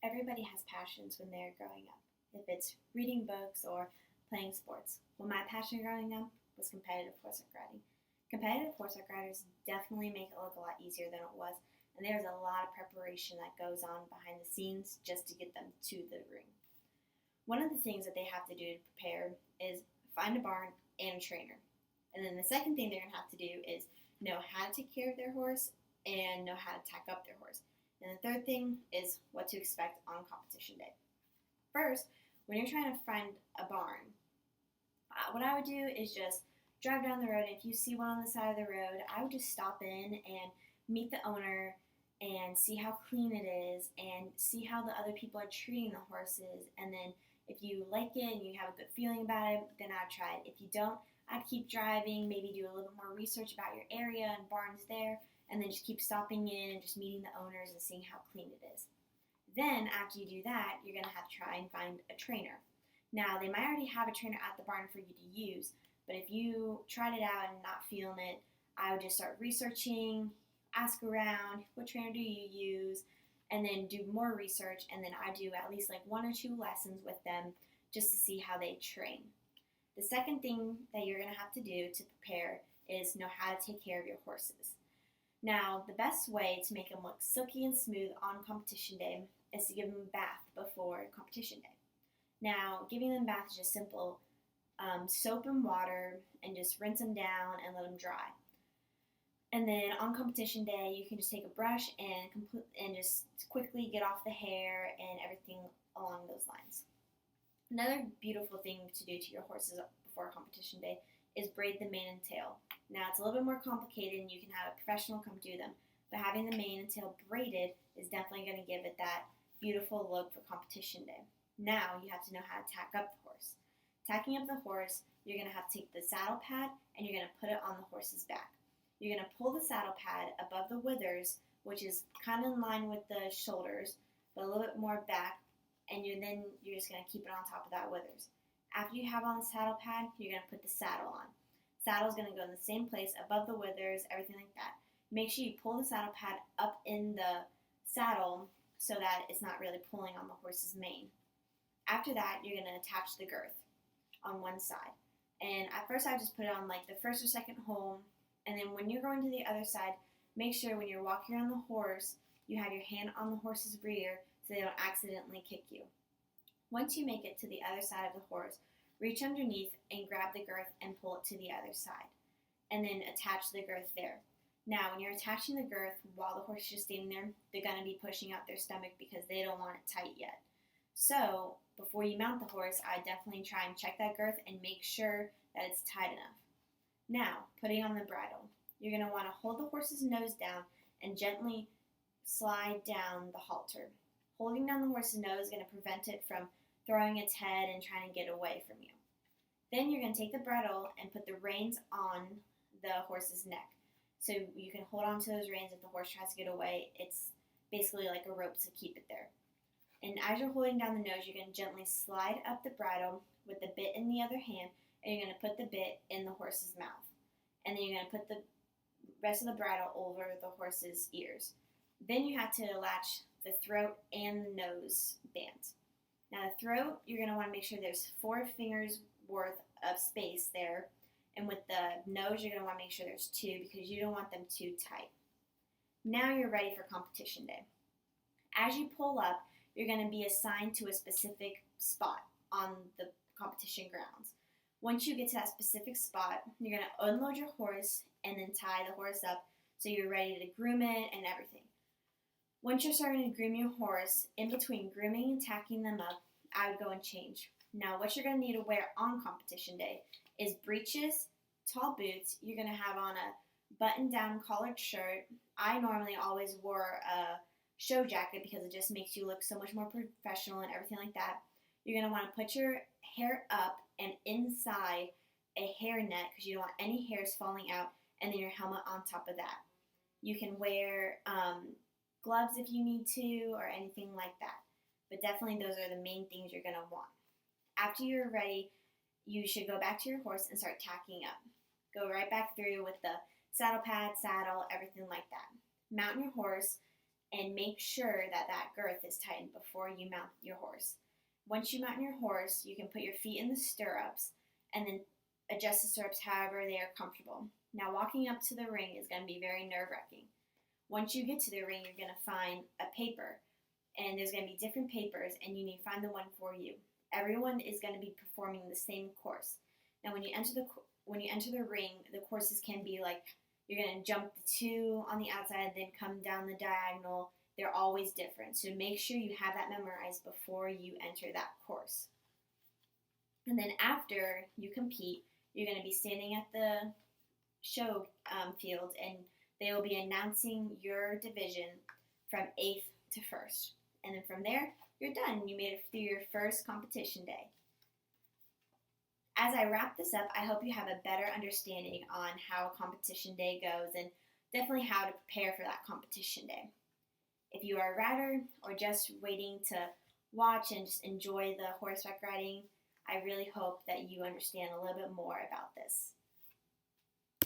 Everybody has passions when they're growing up, if it's reading books or playing sports. Well, my passion growing up was competitive horseback riding. Competitive horseback riders definitely make it look a lot easier than it was, and there's a lot of preparation that goes on behind the scenes just to get them to the ring. One of the things that they have to do to prepare is find a barn and a trainer. And then the second thing they're going to have to do is know how to take care of their horse and know how to tack up their horse. And the third thing is what to expect on competition day. First, when you're trying to find a barn, what I would do is just drive down the road. And if you see one on the side of the road, I would just stop in and meet the owner and see how clean it is and see how the other people are treating the horses. And then if you like it and you have a good feeling about it, then I'd try it. If you don't, I'd keep driving, maybe do a little bit more research about your area and barns there, and then just keep stopping in and just meeting the owners and seeing how clean it is. Then, after you do that, you're going to have to try and find a trainer. Now, they might already have a trainer at the barn for you to use, but if you tried it out and not feeling it, I would just start researching, ask around, what trainer do you use, and then do more research, and then I do at least like 1 or 2 lessons with them just to see how they train. The second thing that you're going to have to do to prepare is know how to take care of your horses. Now, the best way to make them look silky and smooth on competition day is to give them a bath before competition day. Now, giving them a bath is just simple. Soap and water and just rinse them down and let them dry. And then on competition day, you can just take a brush and just quickly get off the hair and everything along those lines. Another beautiful thing to do to your horses before competition day is braid the mane and tail. Now, it's a little bit more complicated and you can have a professional come do them, but having the mane and tail braided is definitely going to give it that beautiful look for competition day. Now, you have to know how to tack up the horse. Tacking up the horse, you're going to have to take the saddle pad and you're going to put it on the horse's back. You're going to pull the saddle pad above the withers, which is kind of in line with the shoulders, but a little bit more back, and you're just going to keep it on top of that withers. After you have on the saddle pad, you're going to put the saddle on. Saddle is going to go in the same place above the withers, everything like that. Make sure you pull the saddle pad up in the saddle so that it's not really pulling on the horse's mane. After that, you're going to attach the girth on one side. And at first I just put it on like the first or second hole, and then when you're going to the other side, make sure when you're walking around the horse, you have your hand on the horse's rear so they don't accidentally kick you. Once you make it to the other side of the horse, reach underneath and grab the girth and pull it to the other side, and then attach the girth there. Now, when you're attaching the girth while the horse is just standing there, they're going to be pushing out their stomach because they don't want it tight yet. So, before you mount the horse, I definitely try and check that girth and make sure that it's tight enough. Now, putting on the bridle. You're going to want to hold the horse's nose down and gently slide down the halter. Holding down the horse's nose is going to prevent it from throwing its head and trying to get away from you. Then you're going to take the bridle and put the reins on the horse's neck. So you can hold on to those reins if the horse tries to get away. It's basically like a rope to keep it there. And as you're holding down the nose, you're going to gently slide up the bridle with the bit in the other hand, and you're going to put the bit in the horse's mouth. And then you're going to put the rest of the bridle over the horse's ears. Then you have to latch the throat and the nose band. Now the throat, you're going to want to make sure there's 4 fingers worth of space there. And with the nose, you're going to want to make sure there's 2 because you don't want them too tight. Now you're ready for competition day. As you pull up, you're going to be assigned to a specific spot on the competition grounds. Once you get to that specific spot, you're going to unload your horse and then tie the horse up so you're ready to groom it and everything. Once you're starting to groom your horse, in between grooming and tacking them up, I would go and change. Now, what you're going to need to wear on competition day is breeches, tall boots. You're going to have on a button-down collared shirt. I normally always wore a show jacket because it just makes you look so much more professional and everything like that. You're going to want to put your hair up and inside a hairnet because you don't want any hairs falling out, and then your helmet on top of that. You can wear gloves if you need to or anything like that. But definitely those are the main things you're going to want. After you're ready, you should go back to your horse and start tacking up. Go right back through with the saddle pad, saddle, everything like that. Mount your horse and make sure that that girth is tightened before you mount your horse. Once you mount your horse, you can put your feet in the stirrups and then adjust the stirrups however they are comfortable. Now, walking up to the ring is going to be very nerve-wracking. Once you get to the ring, you're going to find a paper, and there's going to be different papers, and you need to find the one for you. Everyone is going to be performing the same course. Now, when you enter the ring, the courses can be like you're going to jump the 2 on the outside, then come down the diagonal. They're always different, so make sure you have that memorized before you enter that course. And then after you compete, you're going to be standing at the show field, and they will be announcing your division from 8th to 1st. And then from there, you're done. You made it through your first competition day. As I wrap this up, I hope you have a better understanding on how a competition day goes and definitely how to prepare for that competition day. If you are a rider or just waiting to watch and just enjoy the horseback riding, I really hope that you understand a little bit more about this.